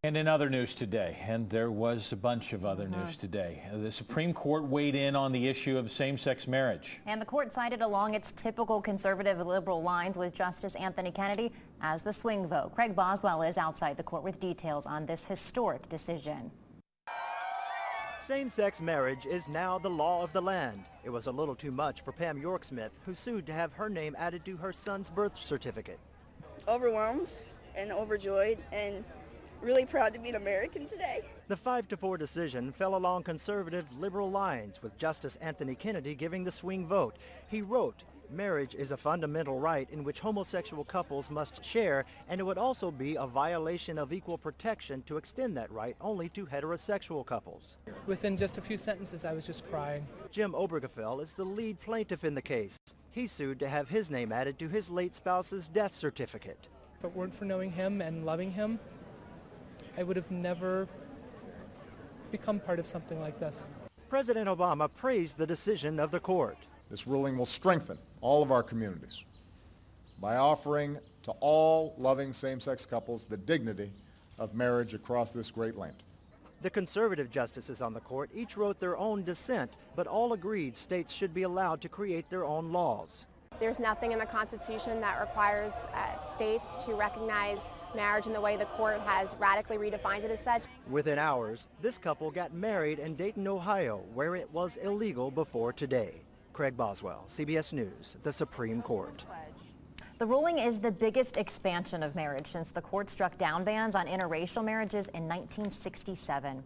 And in other news today, and there was a bunch of other news today, the Supreme Court weighed in on the issue of same-sex marriage. And the court sided along its typical conservative liberal lines with Justice Anthony Kennedy as the swing vote. Craig Boswell is outside the court with details on this historic decision. Same-sex marriage is now the law of the land. It was a little too much for Pam York-Smith, who sued to have her name added to her son's birth certificate. Overwhelmed and overjoyed and really proud to be an American today. The 5-4 decision fell along conservative liberal lines, with Justice Anthony Kennedy giving the swing vote. He wrote, "Marriage is a fundamental right in which homosexual couples must share, and it would also be a violation of equal protection to extend that right only to heterosexual couples." Within just a few sentences, I was just crying. Jim Obergefell is the lead plaintiff in the case. He sued to have his name added to his late spouse's death certificate. If it weren't for knowing him and loving him, I would have never become part of something like this. President Obama praised the decision of the court. This ruling will strengthen all of our communities by offering to all loving same-sex couples the dignity of marriage across this great land. The conservative justices on the court each wrote their own dissent, but all agreed states should be allowed to create their own laws. There's nothing in the Constitution that requires states to recognize marriage in the way the court has radically redefined it as such. Within hours, this couple got married in Dayton, Ohio, where it was illegal before today. Craig Boswell, CBS News, the Supreme Court. The ruling is the biggest expansion of marriage since the court struck down bans on interracial marriages in 1967.